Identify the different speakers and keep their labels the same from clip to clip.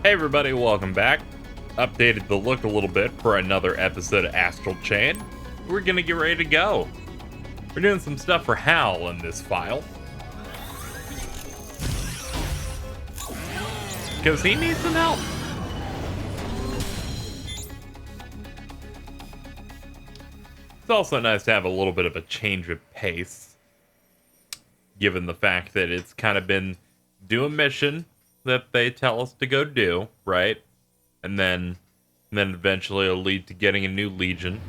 Speaker 1: Hey everybody, welcome back. Updated the look a little bit for another episode of Astral Chain. We're gonna get ready to go. We're doing some stuff for Hal in this file. Because he needs some help. It's also nice to have a little bit of a change of pace, given the fact that it's kind of been do a mission that they tell us to go do, right? And then eventually it'll lead to getting a new legion,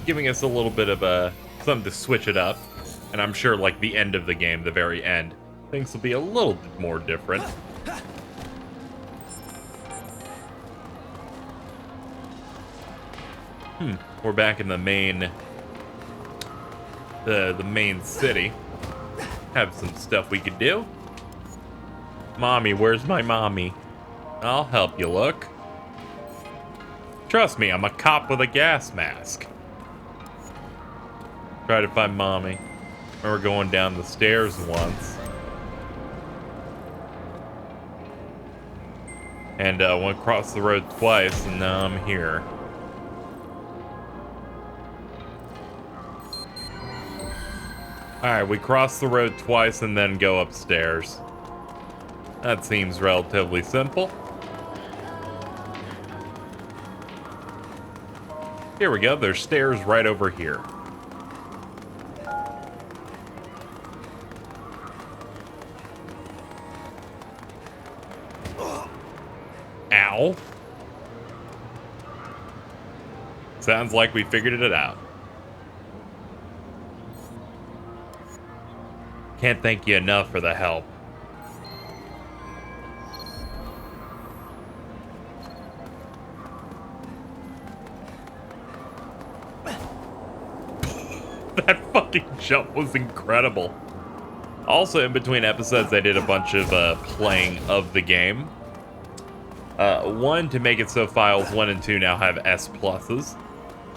Speaker 1: giving us a little bit of something to switch it up. And I'm sure like the end of the game, the very end, things will be a little bit more different. We're back in the main the main city. Have some stuff we could do. Mommy, where's my mommy? I'll help you look. Trust me, I'm a cop with a gas mask. Try to find mommy. We're going down the stairs once. And went across the road twice, and now I'm here. Alright, we cross the road twice and then go upstairs. That seems relatively simple. Here we go, there's stairs right over here. Ow. Sounds like we figured it out. Can't thank you enough for the help. That fucking jump was incredible. Also, in between episodes, I did a bunch of playing of the game. One, to make it so files 1 and 2 now have S pluses.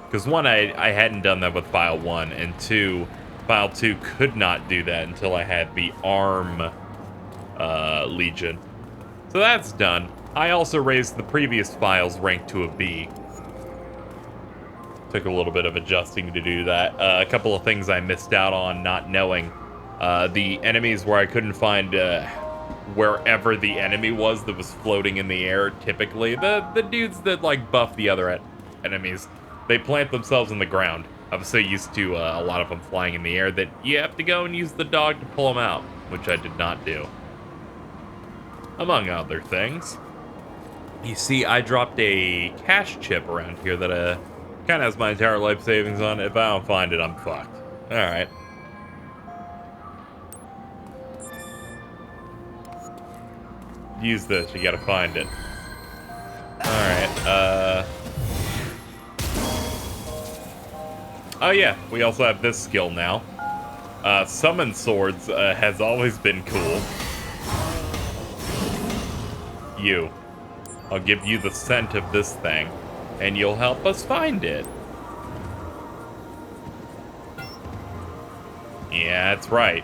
Speaker 1: Because one, I hadn't done that with file 1, and 2, file 2 could not do that until I had the ARM Legion. So that's done. I also raised the previous file's rank to a B. Took a little bit of adjusting to do that. A couple of things I missed out on not knowing. The enemies where I couldn't find wherever the enemy was that was floating in the air, typically. The dudes that like buff the other enemies, they plant themselves in the ground. I'm so used to a lot of them flying in the air that you have to go and use the dog to pull them out, which I did not do. Among other things. You see, I dropped a cash chip around here that kind of has my entire life savings on it. If I don't find it, I'm fucked. Alright. Use this, you gotta find it. Alright, oh yeah, we also have this skill now. Summon swords has always been cool. I'll give you the scent of this thing, and you'll help us find it. Yeah, that's right.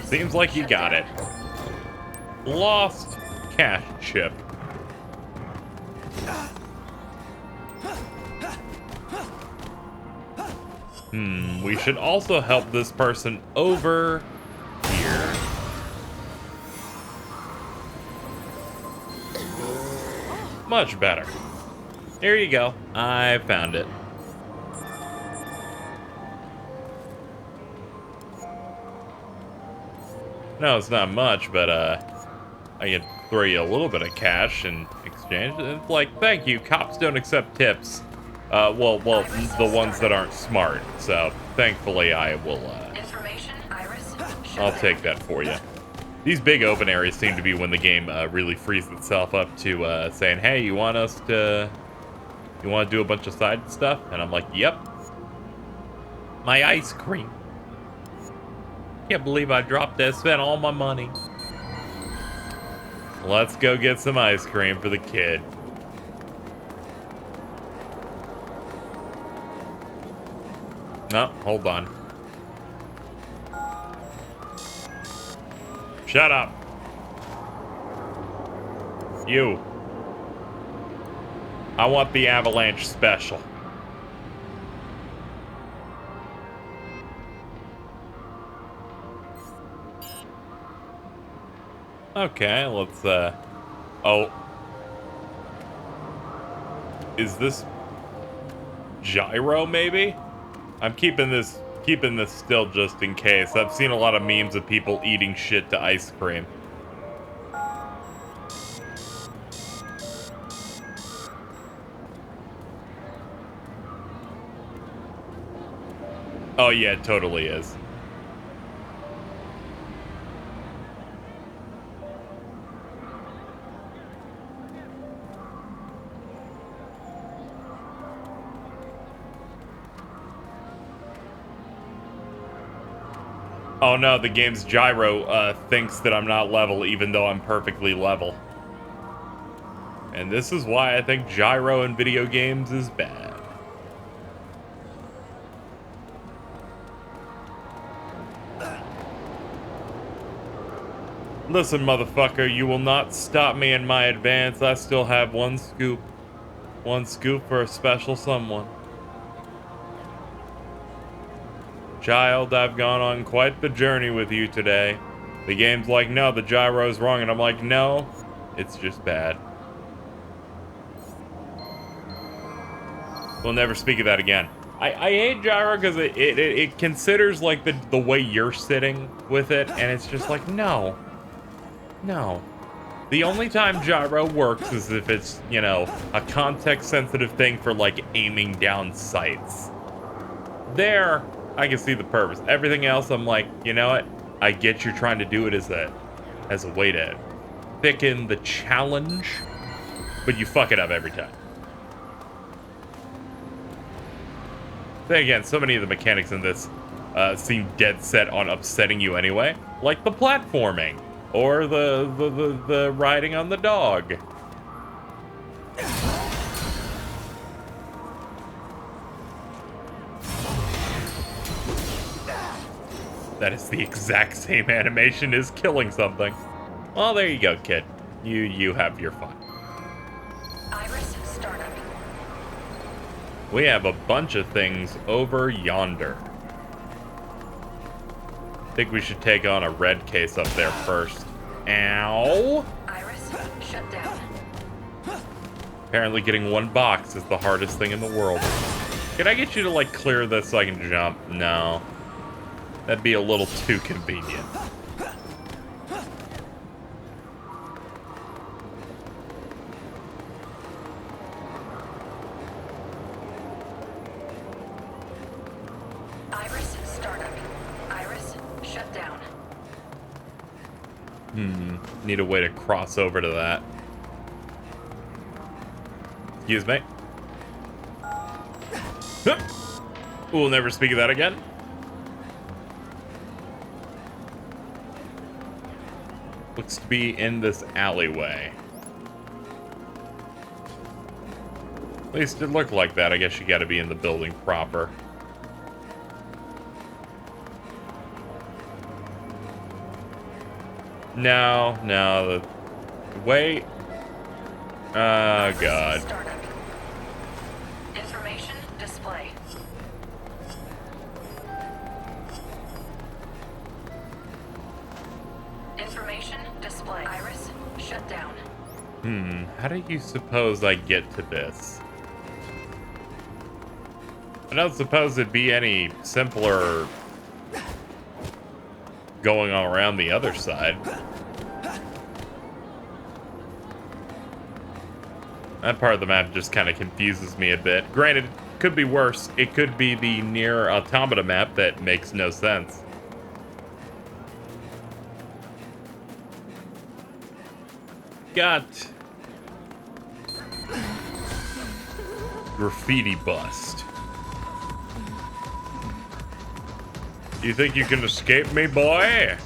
Speaker 1: Seems like you got it. Lost cash chip. We should also help this person over here. Much better. Here you go. I found it. No, it's not much, but I can throw you a little bit of cash in exchange. It's like, thank you, cops don't accept tips. Well, the ones that aren't smart. So, thankfully, I will, I'll take that for you. These big open areas seem to be when the game really frees itself up to saying, hey, you want to do a bunch of side stuff? And I'm like, yep. My ice cream. Can't believe I dropped that, spent all my money. Let's go get some ice cream for the kid. No, hold on. Shut up. You. I want the avalanche special. Okay, let's, oh. Is this gyro, maybe? I'm keeping this still just in case. I've seen a lot of memes of people eating shit to ice cream. Oh yeah, it totally is. Oh no, the game's gyro thinks that I'm not level even though I'm perfectly level. And this is why I think gyro in video games is bad. Listen, motherfucker, you will not stop me in my advance. I still have one scoop. One scoop for a special someone. Child, I've gone on quite the journey with you today. The game's like, no, the gyro's wrong. And I'm like, no, it's just bad. We'll never speak of that again. I hate gyro because it considers like the way you're sitting with it. And it's just like, no. No. The only time gyro works is if it's, you know, a context-sensitive thing for, like, aiming down sights. There, I can see the purpose. Everything else, I'm like, you know what? I get you're trying to do it as a way to thicken the challenge, but you fuck it up every time. Then again, so many of the mechanics in this seem dead set on upsetting you anyway, like the platforming. Or the riding on the dog. That is the exact same animation as killing something. Well, there you go, kid. You have your fun.
Speaker 2: Iris startup.
Speaker 1: We have a bunch of things over yonder. I think we should take on a red case up there first. Ow!
Speaker 2: Iris, shut down.
Speaker 1: Apparently getting one box is the hardest thing in the world. Can I get you to, like, clear this so I can jump? No. That'd be a little too convenient.
Speaker 2: Iris startup. Iris, shut down.
Speaker 1: Need a way to cross over to that. Excuse me. We'll never speak of that again. Looks to be in this alleyway. At least it looked like that. I guess you gotta be in the building proper. No. Wait. Oh, God.
Speaker 2: Startup. Information display. Information display. Iris, shut down.
Speaker 1: How do you suppose I get to this? I don't suppose it'd be any simpler going all around the other side. That part of the map just kind of confuses me a bit. Granted, it could be worse. It could be the Nier Automata map that makes no sense. Got graffiti bust. You think you can escape me, boy?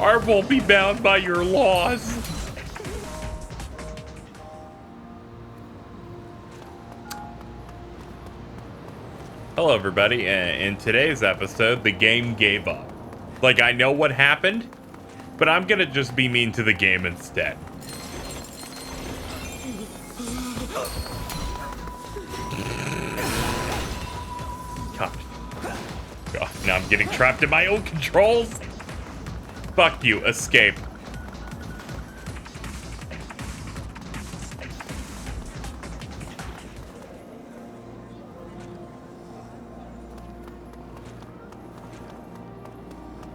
Speaker 1: heart won't be bound by your laws. Hello, everybody. In today's episode, the game gave up. Like, I know what happened, but I'm gonna just be mean to the game instead. God, now I'm getting trapped in my own controls. Fuck you, escape.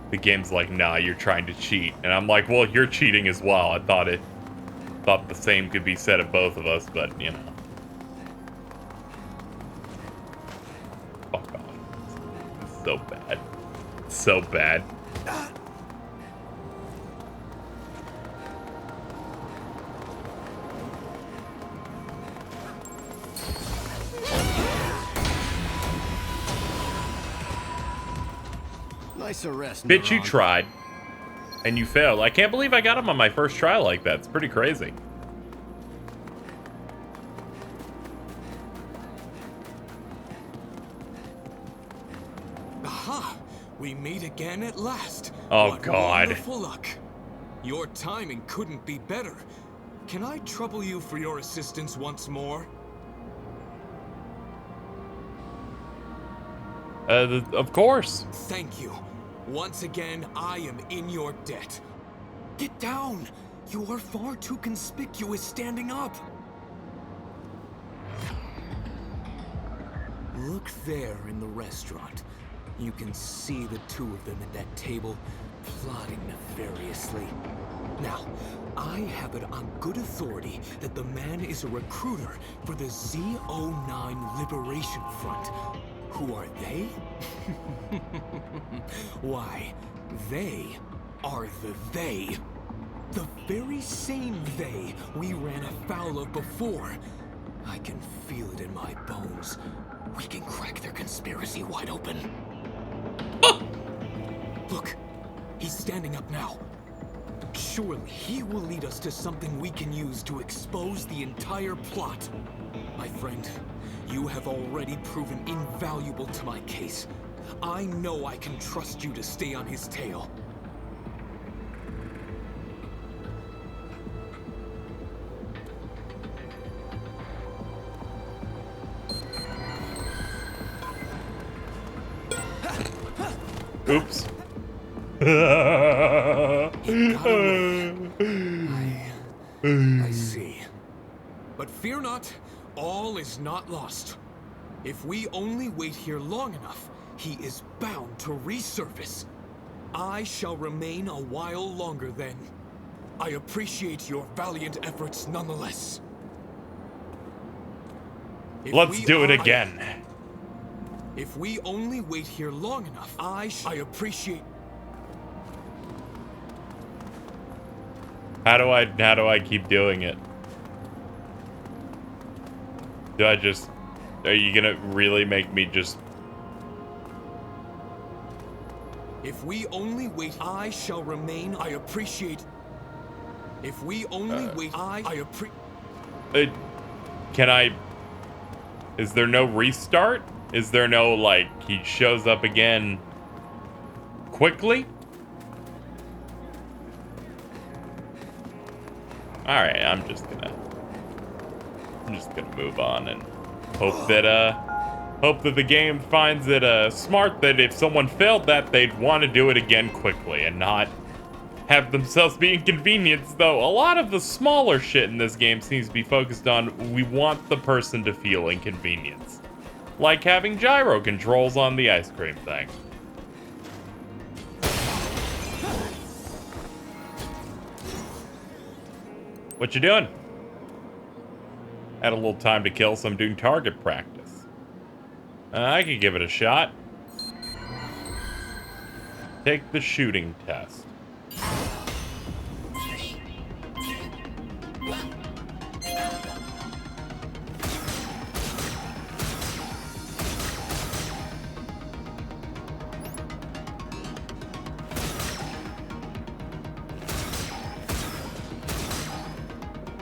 Speaker 1: The game's like, nah, you're trying to cheat. And I'm like, well, you're cheating as well. I thought the same could be said of both of us, but, you know. Fuck off. It's so bad. It's so bad.
Speaker 3: Nice arrest,
Speaker 1: Bitch, you tried. And you failed. I can't believe I got him on my first try like that. It's pretty crazy.
Speaker 4: Aha! We meet again at last.
Speaker 1: Oh,
Speaker 4: what
Speaker 1: God.
Speaker 4: Wonderful luck. Your timing couldn't be better. Can I trouble you for your assistance once more?
Speaker 1: Of course.
Speaker 4: Thank you. Once again, I am in your debt. Get down! You are far too conspicuous standing up. Look there in the restaurant. You can see the two of them at that table, plotting nefariously. Now, I have it on good authority that the man is a recruiter for the Z09 Liberation Front. Who are they? Why, they are the they. The very same they we ran afoul of before. I can feel it in my bones. We can crack their conspiracy wide open. Look, he's standing up now. Surely he will lead us to something we can use to expose the entire plot. My friend, you have already proven invaluable to my case. I know I can trust you to stay on his tail.
Speaker 1: Oops.
Speaker 4: He got away. I see. But fear not, all is not lost. If we only wait here long enough, he is bound to resurface. I shall remain a while longer then. I appreciate your valiant efforts nonetheless.
Speaker 1: Let's do it again.
Speaker 4: If we only wait here long enough, I appreciate.
Speaker 1: How do I keep doing it? Do I just... Are you gonna really make me just...
Speaker 4: If we only wait, I shall remain. I appreciate. If we only wait, I appreciate.
Speaker 1: Can I... Is there no restart? Is there no, like, he shows up again quickly? Alright, I'm just gonna move on and hope that the game finds it smart that if someone failed that, they'd want to do it again quickly and not have themselves be inconvenienced. Though a lot of the smaller shit in this game seems to be focused on we want the person to feel inconvenienced. Like having gyro controls on the ice cream thing. What you doing? Had a little time to kill, so I'm doing target practice. I could give it a shot. Take the shooting test.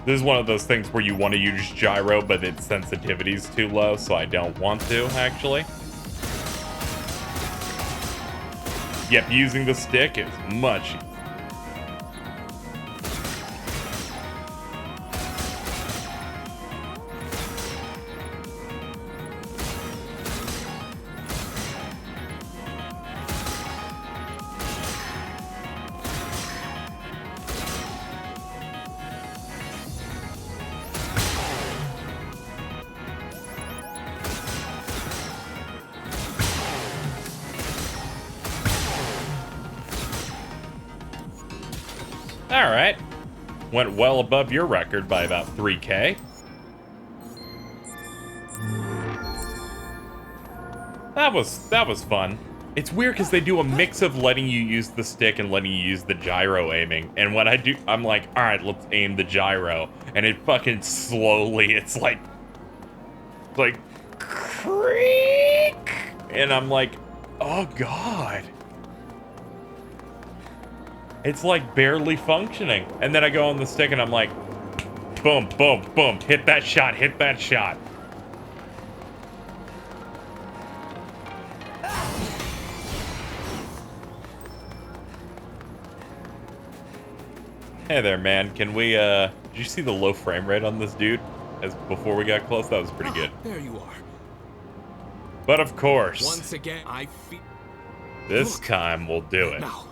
Speaker 1: This is one of those things where you want to use gyro, but its sensitivity's too low, so I don't want to, actually. Yep, using the stick is much easier. Alright. Went well above your record by about 3K. That was fun. It's weird because they do a mix of letting you use the stick and letting you use the gyro aiming. And when I do, I'm like, alright, let's aim the gyro. And it fucking slowly, it's like creak. And I'm like, oh god. It's like barely functioning. And then I go on the stick and I'm like, boom, boom, boom. Hit that shot, hit that shot. Hey there, man. Can we, did you see the low frame rate on this dude as before we got close? That was pretty good.
Speaker 4: There you are.
Speaker 1: But of course,
Speaker 4: Once again, I feel
Speaker 1: this time we'll do it.
Speaker 4: now.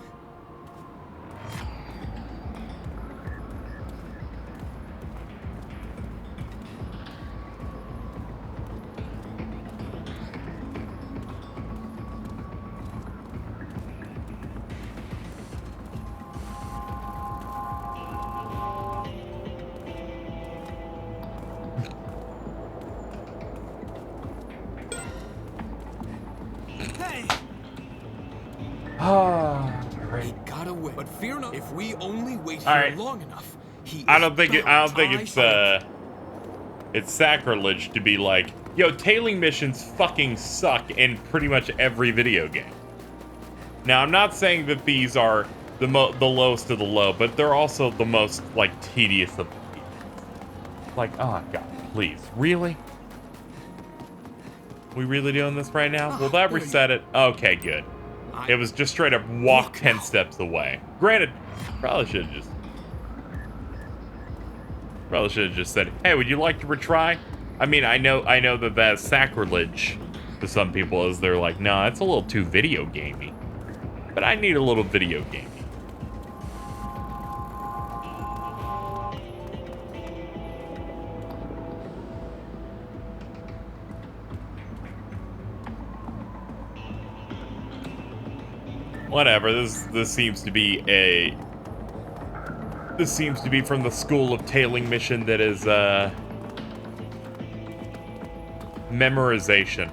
Speaker 4: He got away, but fear not. If we only wait here long enough,
Speaker 1: I don't think it's sacrilege to be like, yo, tailing missions fucking suck in pretty much every video game. Now, I'm not saying that these are the lowest of the low, but they're also the most like tedious of the tedious. Like, oh god, please, really? We really doing this right now? Will that reset it? Okay, good. It was just straight up walk 10 steps away. Granted, probably should have just said, hey, would you like to retry? I mean, I know that that's sacrilege to some people, as they're like, nah, it's a little too video gamey. But I need a little video gamey. Whatever, this seems to be from the school of tailing mission that is memorization.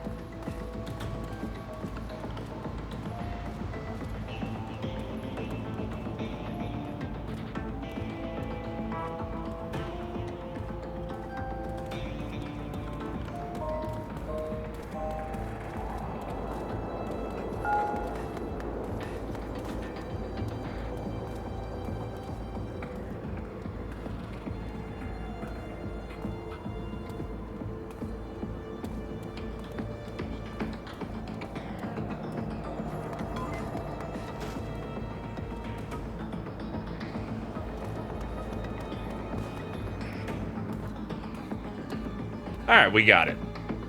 Speaker 1: All right, we got it.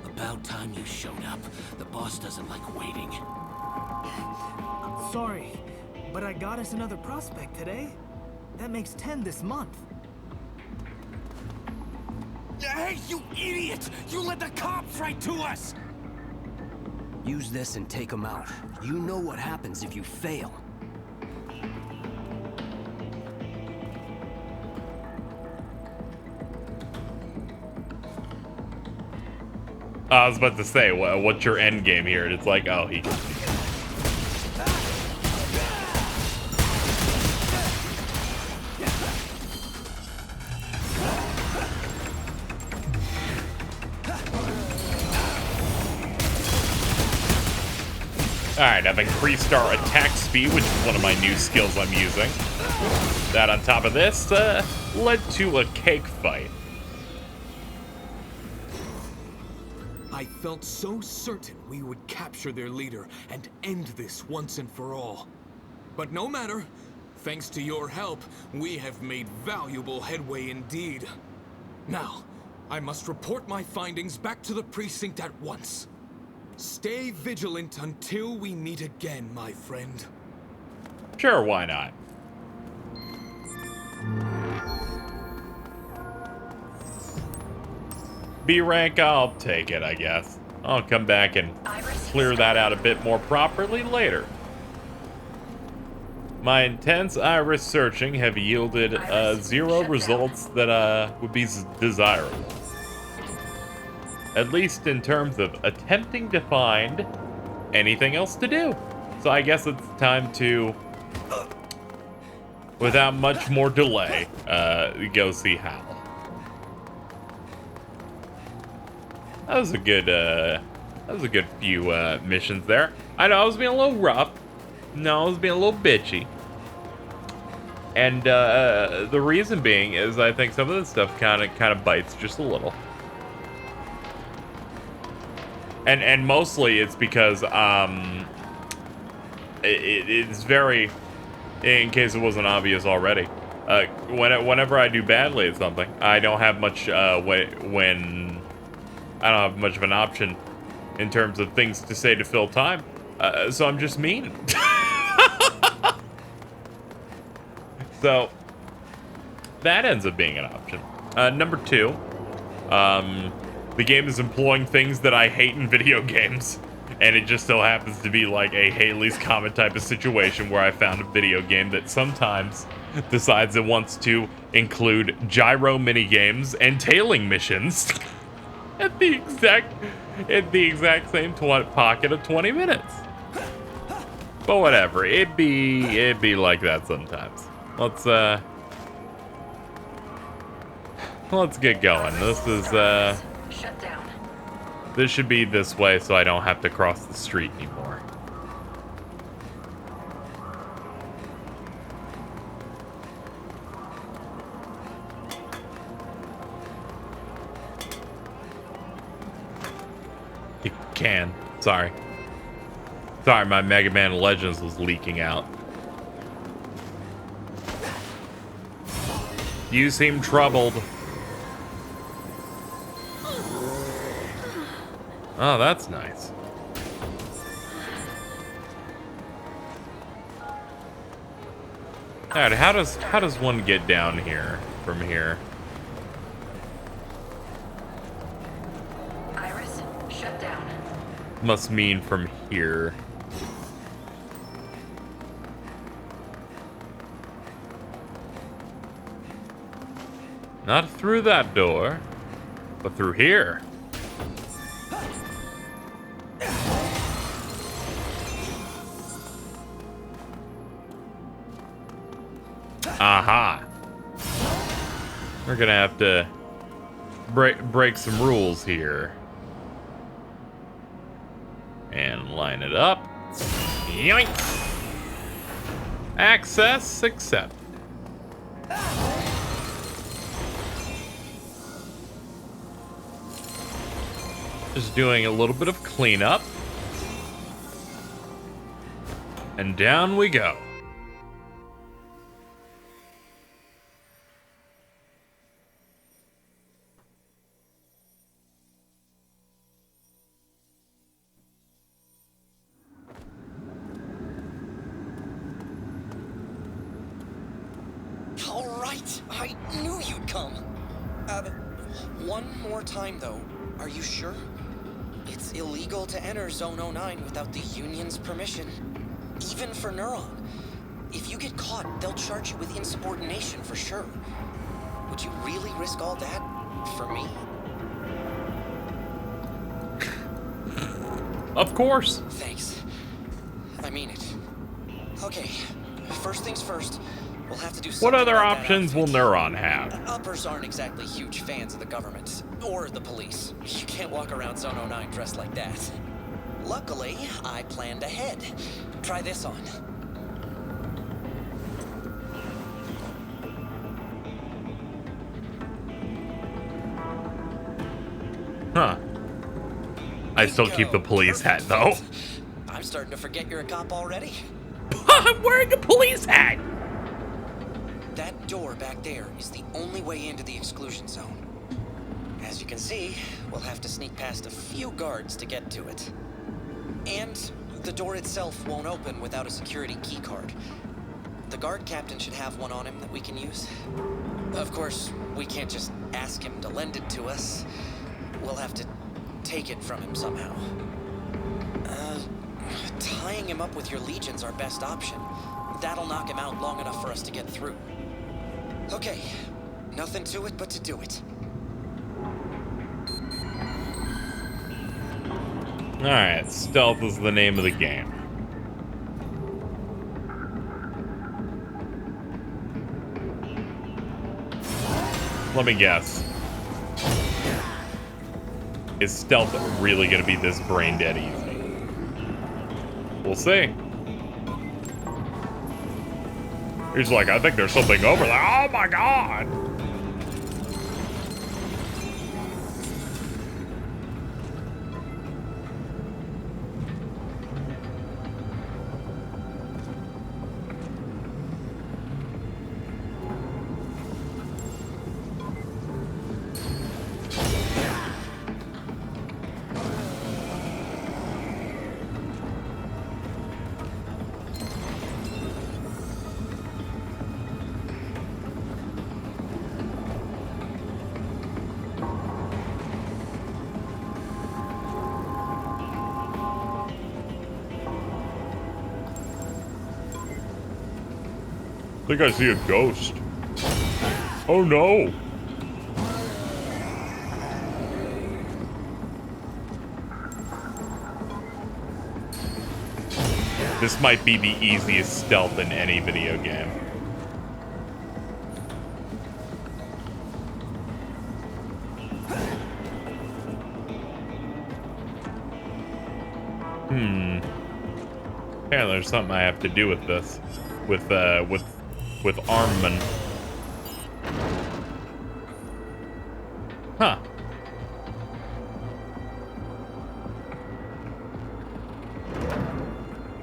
Speaker 4: About time you showed up. The boss doesn't like waiting.
Speaker 3: Sorry, but I got us another prospect today. That makes 10 this month.
Speaker 4: Hey, you idiot! You led the cops right to us! Use this and take them out. You know what happens if you fail.
Speaker 1: I was about to say, what's your end game here? And it's like, oh, he. Alright, I've increased our attack speed, which is one of my new skills I'm using. That on top of this led to a cake fight.
Speaker 4: I felt so certain we would capture their leader and end this once and for all. But no matter. Thanks to your help, we have made valuable headway indeed. Now, I must report my findings back to the precinct at once. Stay vigilant until we meet again, my friend.
Speaker 1: Sure, why not? B rank, I'll take it, I guess. I'll come back and clear that out a bit more properly later. My intense iris searching have yielded 0 results that would be desirable. At least in terms of attempting to find anything else to do. So I guess it's time to, without much more delay, go see Hal. That was a good few missions there. I know I was being a little rough. No, I was being a little bitchy. And the reason being is I think some of this stuff kind of bites just a little. And mostly it's because it's very, in case it wasn't obvious already, whenever I do badly at something, I don't have much when I don't have much of an option in terms of things to say to fill time. So I'm just mean. So that ends up being an option. Number 2, the game is employing things that I hate in video games, and it just so happens to be like a Haley's Comet type of situation where I found a video game that sometimes decides it wants to include gyro minigames and tailing missions at the exact same pocket of 20 minutes. But whatever, it'd be like that sometimes. Let's get going. This is
Speaker 2: Shut down.
Speaker 1: this should be this way so I don't have to cross the street anymore. You can. Sorry, my Mega Man Legends was leaking out. You seem troubled. Oh, that's nice. Alright, how does one get down here from here?
Speaker 2: Iris, shut down.
Speaker 1: Must mean from here. Not through that door, but through here. Aha. We're gonna have to break some rules here. And line it up. Yoink. Access accepted. Just doing a little bit of cleanup. And down we go.
Speaker 5: All right, I knew you'd come. One more time though, are you sure? It's illegal to enter Zone 09 without the Union's permission. Even for Neuron. If you get caught, they'll charge you with insubordination for sure. Would you really risk all that for me?
Speaker 1: Of course.
Speaker 5: Thanks. I mean it. Okay, first things first. We'll have to do something.
Speaker 1: What other
Speaker 5: about that
Speaker 1: options will
Speaker 5: outfit.
Speaker 1: Neuron have?
Speaker 5: Uppers aren't exactly huge fans of the government. Or the police. You can't walk around Zone 09 dressed like that. Luckily, I planned ahead. Try this on.
Speaker 1: Huh. I still keep the police hat, though.
Speaker 5: I'm starting to forget you're a cop already.
Speaker 1: I'm wearing a police hat!
Speaker 5: That door back there is the only way into the exclusion zone. As you can see, we'll have to sneak past a few guards to get to it. And the door itself won't open without a security key card. The guard captain should have one on him that we can use. Of course, we can't just ask him to lend it to us. We'll have to take it from him somehow. Tying him up with your legion's our best option. That'll knock him out long enough for us to get through. Okay, nothing to it but to do it.
Speaker 1: Alright, stealth is the name of the game. Let me guess. Is stealth really gonna be this brain dead easy? We'll see. He's like, I think there's something over there. Oh my god! I think I see a ghost. Oh no! This might be the easiest stealth in any video game. Apparently there's something I have to do with this. With armament. Huh.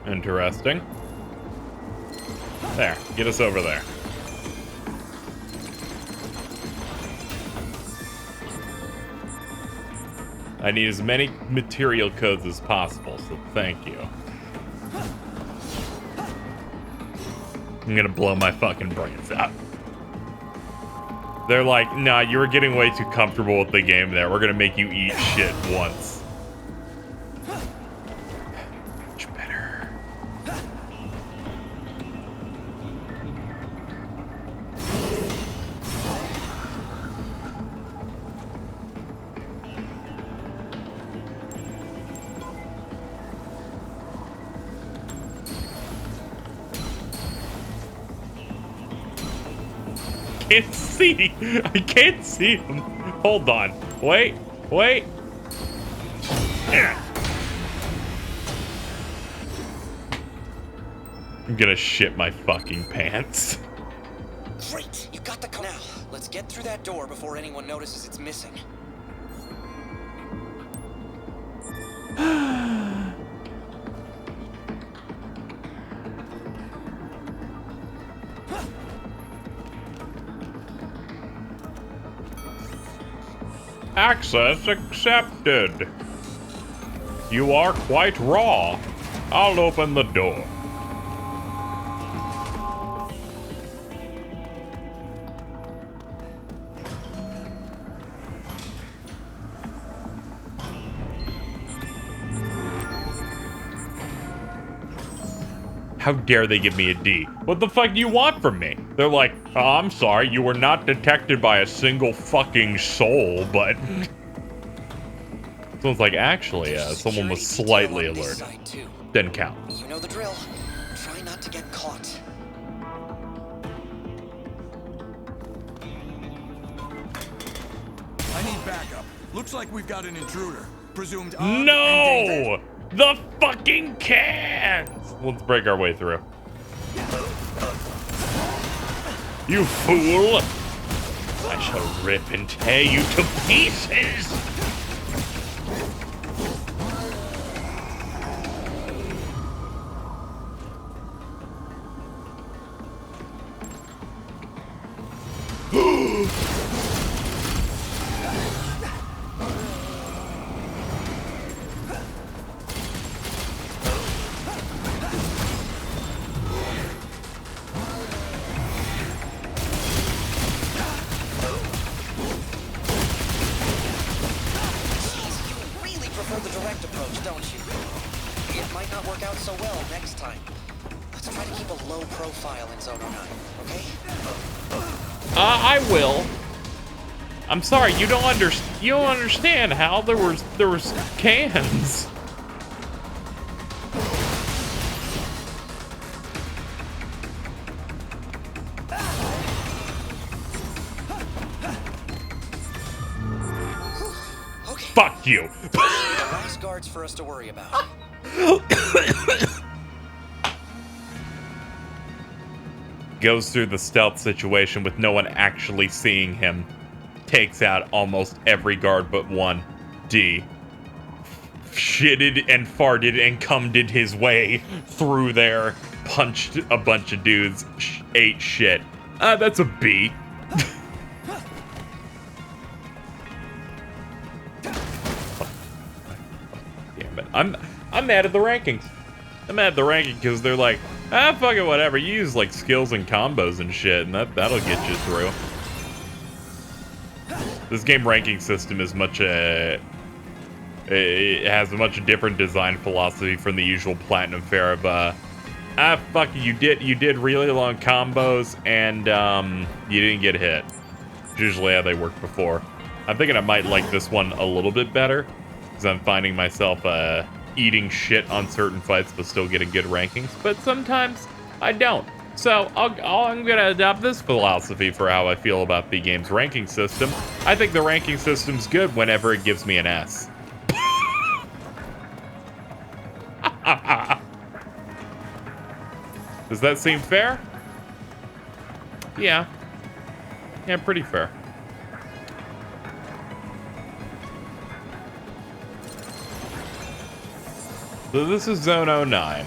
Speaker 1: Interesting. There, get us over there. I need as many material codes as possible, so thank you. I'm gonna blow my fucking brains out. They're like, nah, you were getting way too comfortable with the game there. We're gonna make you eat shit once. Much better. Can't see. I can't see him. Hold on. Wait. Wait. I'm gonna shit my fucking pants.
Speaker 5: Great, you got the now. Let's get through that door before anyone notices it's missing.
Speaker 1: Access accepted. You are quite raw. I'll open the door. How dare they give me a D? What the fuck do you want from me? They're like, oh, I'm sorry, you were not detected by a single fucking soul, but... Someone's like, actually, someone was slightly alerted. Didn't count.
Speaker 5: You know the drill. Try not to get caught.
Speaker 6: I need backup. Looks like we've got an intruder. Presumed
Speaker 1: No! The fucking cans! Let's break our way through. You fool! I shall rip and tear you to pieces!
Speaker 5: The direct approach, don't you? It might not work out so well next time. Let's try to keep a low profile in Zone 09, okay?
Speaker 1: I will. I'm sorry, you don't understand, Hal. There was cans.
Speaker 5: Okay.
Speaker 1: Fuck you.
Speaker 5: The last guards for us to worry about.
Speaker 1: Goes through the stealth situation with no one actually seeing him. Takes out almost every guard but one. D. Shitted and farted and cummed his way through there. Punched a bunch of dudes. Ate shit. That's a B. Damn it. I'm mad at the rankings. I'm mad at the ranking because they're like, fuck it, whatever. You use like skills and combos and shit, and that'll get you through. This game ranking system is it has a much different design philosophy from the usual platinum fare of fuck you did really long combos and you didn't get hit. It's usually how they worked before. I'm thinking I might like this one a little bit better because I'm finding myself eating shit on certain fights but still getting good rankings, but sometimes I don't. So I'm gonna adopt this philosophy for how I feel about the game's ranking system. I think the ranking system's good whenever it gives me an S. Does that seem fair? Yeah. Yeah, pretty fair. So this is Zone 09.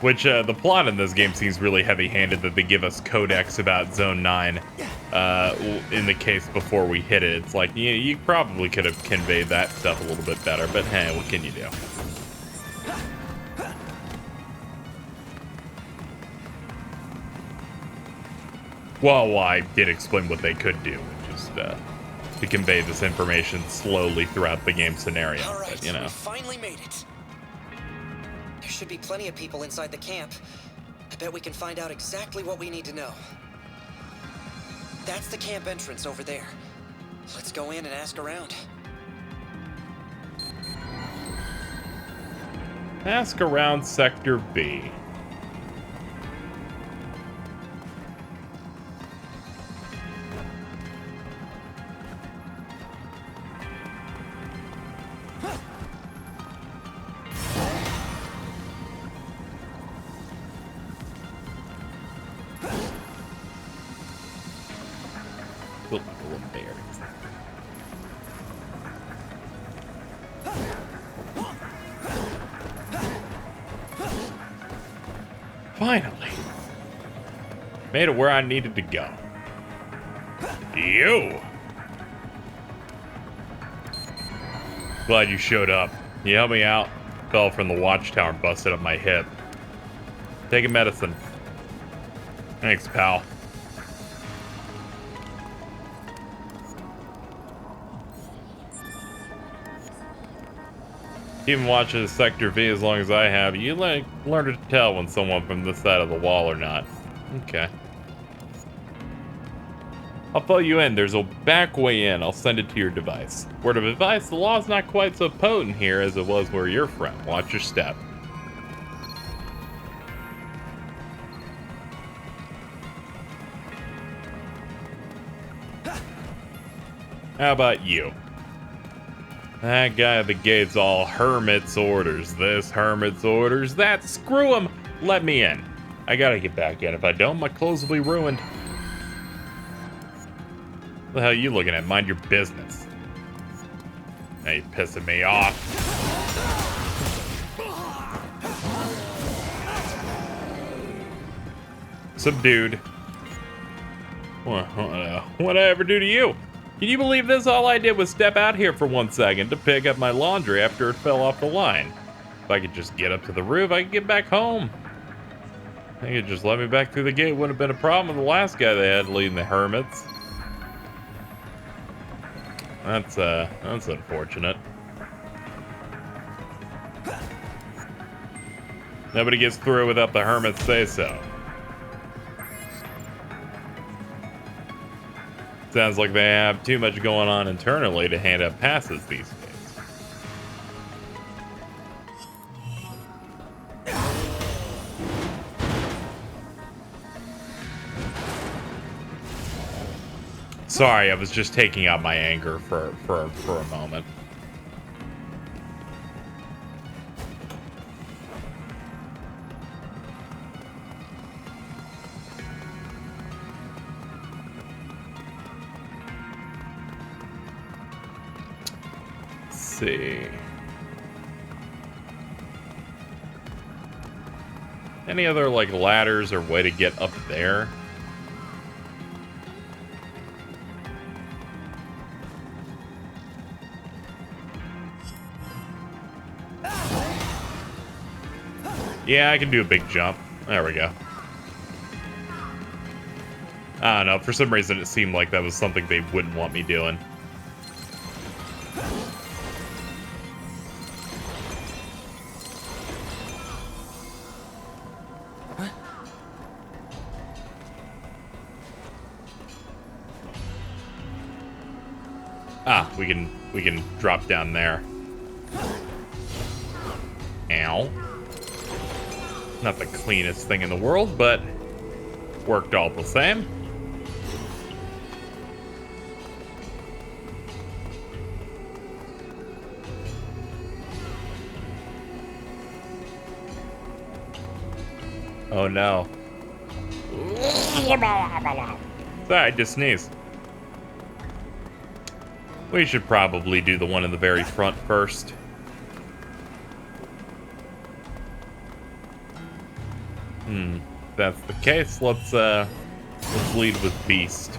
Speaker 1: Which, the plot in this game seems really heavy-handed that they give us codex about Zone 9 in the case before we hit it. It's like, you probably could have conveyed that stuff a little bit better, but hey, what can you do? Well, I did explain what they could do, which is to convey this information slowly throughout the game scenario.
Speaker 5: All right,
Speaker 1: but, you know.
Speaker 5: we finally made it. There should be plenty of people inside the camp. I bet we can find out exactly what we need to know. That's the camp entrance over there. Let's go in and ask around.
Speaker 1: Ask around Sector B. Look like a little bear. Finally. Made it where I needed to go. You! Glad you showed up. You helped me out. Fell from the watchtower and busted up my hip. Taking medicine. Thanks, pal. Even watching Sector V as long as I have, you learn to tell when someone from this side of the wall or not. Okay. I'll fill you in. There's a back way in. I'll send it to your device. Word of advice, the law's not quite so potent here as it was where you're from. Watch your step. How about you? That guy at the gate's all Hermits orders this, Hermits orders that. Screw him! Let me in. I gotta get back in. If I don't, my clothes will be ruined. What the hell are you looking at? Mind your business. Now you're pissing me off. Subdued. What'd I ever do to you? Can you believe this? All I did was step out here for 1 second to pick up my laundry after it fell off the line. If I could just get up to the roof, I could get back home. They could just let me back through the gate. Wouldn't have been a problem with the last guy they had leading the Hermits. That's unfortunate. Nobody gets through without the Hermits say so. Sounds like they have too much going on internally to hand out passes these days. Sorry, I was just taking out my anger for a moment. See. Any other like ladders or way to get up there? Yeah, I can do a big jump. There we go. I don't know, for some reason it seemed like that was something they wouldn't want me doing. Ah, we can drop down there. Ow. Not the cleanest thing in the world, but worked all the same. Oh no. Sorry, I just sneezed. We should probably do the one in the very front first. If that's the case, let's lead with Beast.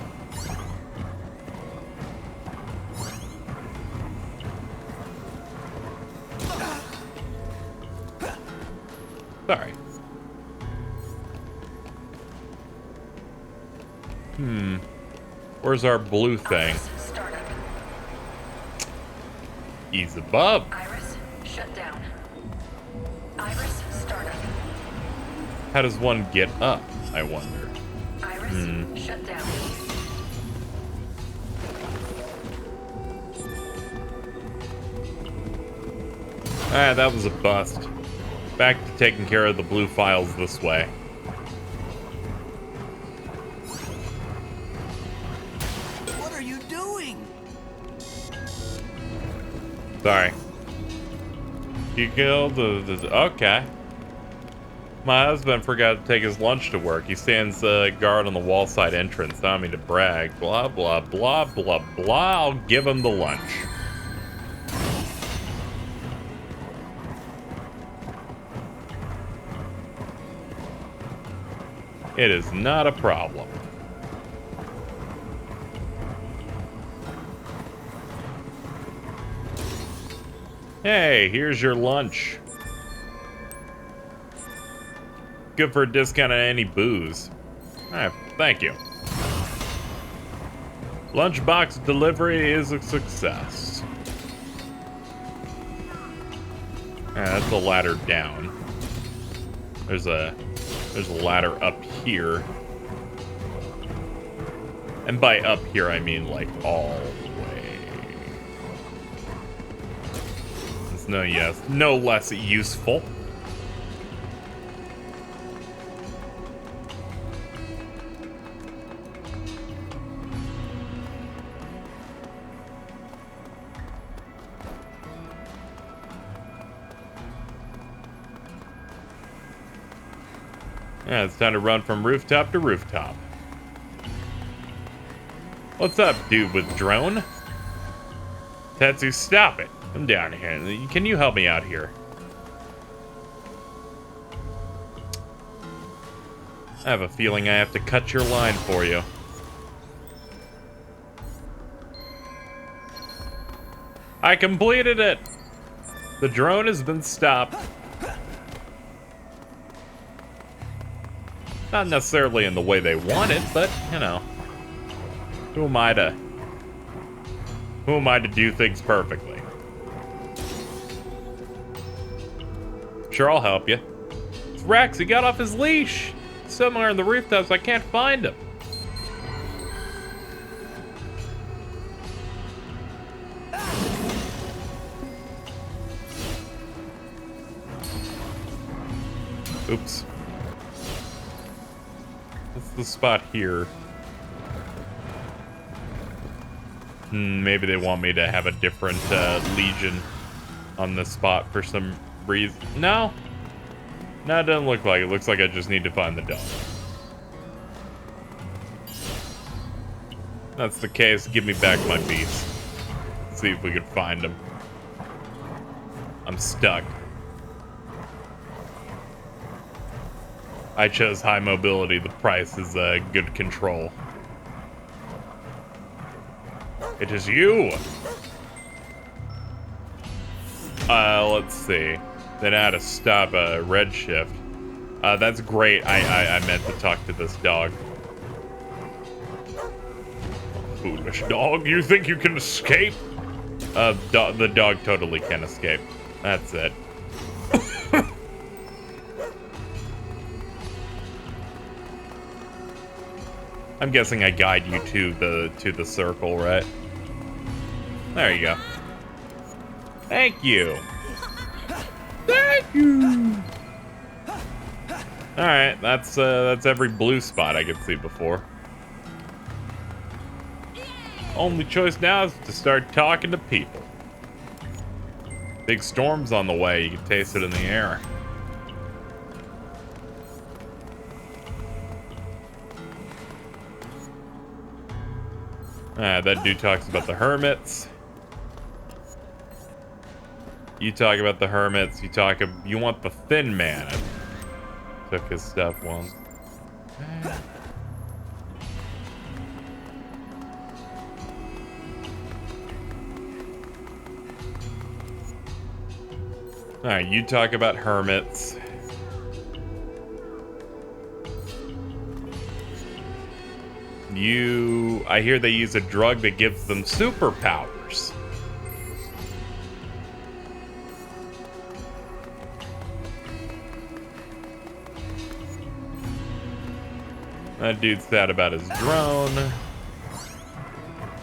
Speaker 1: Sorry. Where's our blue thing? He's above.
Speaker 2: Iris, shut down. Iris, startup.
Speaker 1: How does one get up, I wonder?
Speaker 2: Iris, shut down.
Speaker 1: Ah, that was a bust. Back to taking care of the blue files this way.
Speaker 6: What are you doing?
Speaker 1: Sorry. You killed the okay. My husband forgot to take his lunch to work. He stands guard on the wall side entrance. I don't mean to brag. Blah, blah, blah, blah, blah. I'll give him the lunch. It is not a problem. Hey, here's your lunch. Good for a discount on any booze. Alright, thank you. Lunchbox delivery is a success. That's a ladder down. There's a ladder up here. And by up here, I mean like all the way. It's no less useful. Yeah, it's time to run from rooftop to rooftop. What's up, dude with drone? Tetsu, stop it. I'm down here. Can you help me out here? I have a feeling I have to cut your line for you. I completed it! The drone has been stopped. Not necessarily in the way they want it, but, you know. Who am I to do things perfectly? Sure, I'll help you. It's Rex, he got off his leash. Somewhere in the rooftops, I can't find him. Oops. What's the spot here? Maybe they want me to have a different legion on this spot for some reason. No. No, it doesn't look like it. It looks like I just need to find the dog. If that's the case, give me back my beast. Let's see if we can find him. I'm stuck. I chose high mobility. The price is good control. It is you! Let's see. Then I had to stop a red shift. That's great. I meant to talk to this dog. Foolish dog, you think you can escape? The dog totally can escape. That's it. I'm guessing I guide you to the circle, right? There you go. Thank you. Thank you. All right, that's every blue spot I could see before. Only choice now is to start talking to people. Big storm's on the way. You can taste it in the air. That dude talks about the Hermits. You talk about the Hermits. You want the Thin Man. I took his stuff once. Alright, you talk about Hermits. I hear they use a drug that gives them superpowers. That dude's sad about his drone. I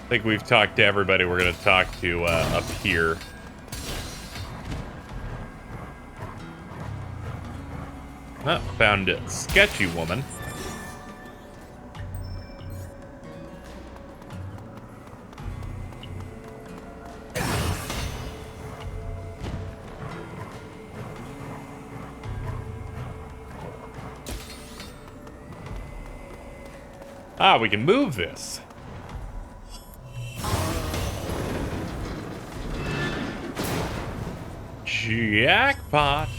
Speaker 1: think we've talked to everybody we're gonna talk to up here. Oh, found a sketchy woman. Ah, we can move this. Jackpot.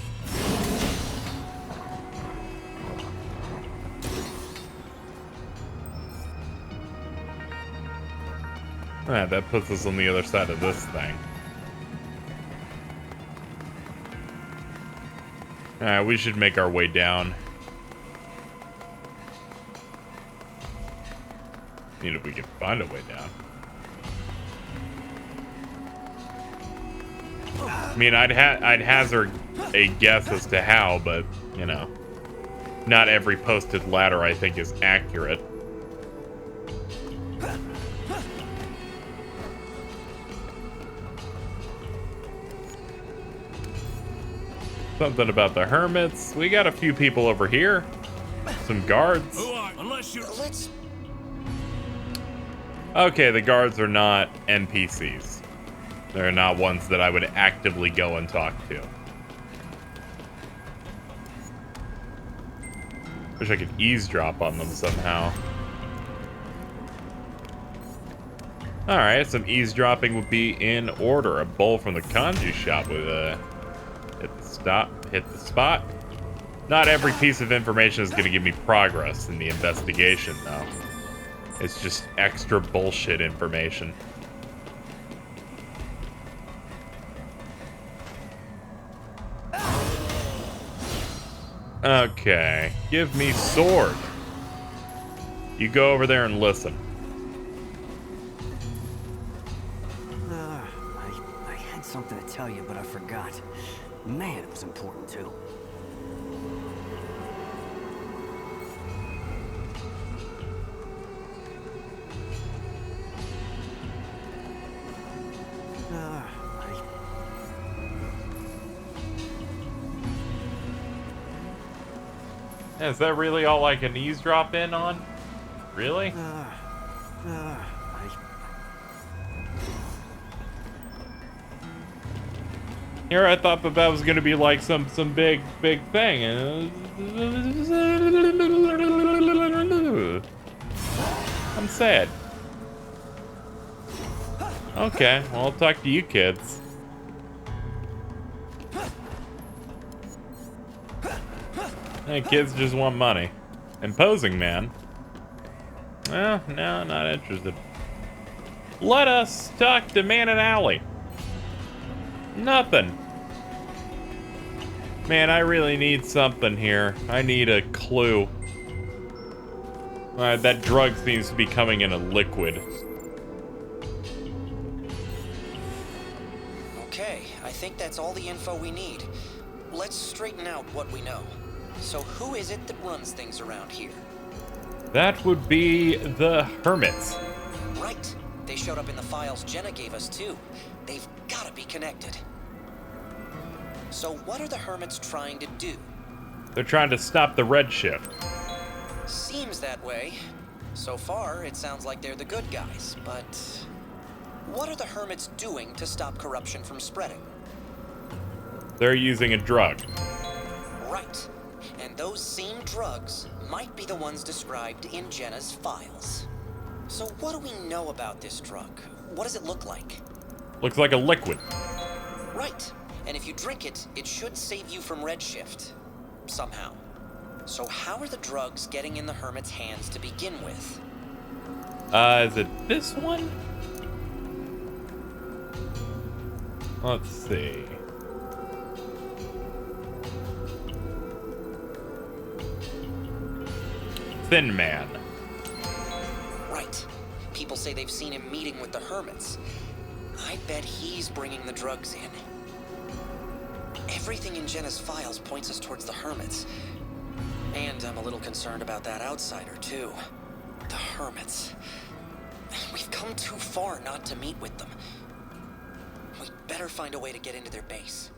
Speaker 1: Ah, that puts us on the other side of this thing. Alright, we should make our way down. If we can find a way down. I mean, I'd hazard a guess as to how, but, you know, not every posted ladder I think is accurate. Something about the Hermits. We got a few people over here. Some guards.
Speaker 5: Let's...
Speaker 1: Okay, the guards are not NPCs. They're not ones that I would actively go and talk to. Wish I could eavesdrop on them somehow. Alright, some eavesdropping would be in order. A bowl from the kanji shop with hit the spot. Not every piece of information is going to give me progress in the investigation, though. It's just extra bullshit information. Okay. Give me sword. You go over there and listen.
Speaker 7: I had something to tell you, but I forgot. Man, it was important too.
Speaker 1: Is that really all I can eavesdrop in on? Really? Here I thought that was gonna be like some big thing. I'm sad. Okay, well, I'll talk to you kids. Hey, kids just want money. Imposing man. Well, no, not interested. Let us talk to Man and Alley. Nothing. Man, I really need something here. I need a clue. That drug seems to be coming in a liquid.
Speaker 5: Okay, I think that's all the info we need. Let's straighten out what we know. So who is it that runs things around here?
Speaker 1: That would be the Hermits.
Speaker 5: Right. They showed up in the files Jenna gave us too. They've gotta be connected. So what are the Hermits trying to do?
Speaker 1: They're trying to stop the red shift.
Speaker 5: Seems that way. So far, it sounds like they're the good guys, but what are the Hermits doing to stop corruption from spreading?
Speaker 1: They're using a drug.
Speaker 5: Right. And those same drugs might be the ones described in Jenna's files. So what do we know about this drug? What does it look like?
Speaker 1: Looks like a liquid.
Speaker 5: Right. And if you drink it, it should save you from redshift. Somehow. So how are the drugs getting in the Hermit's hands to begin with?
Speaker 1: Is it this one? Let's see. Thin Man.
Speaker 5: Right. People say they've seen him meeting with the Hermits. I bet he's bringing the drugs in. Everything in Jenna's files points us towards the Hermits. And I'm a little concerned about that outsider, too. The Hermits. We've come too far not to meet with them. We'd better find a way to get into their base.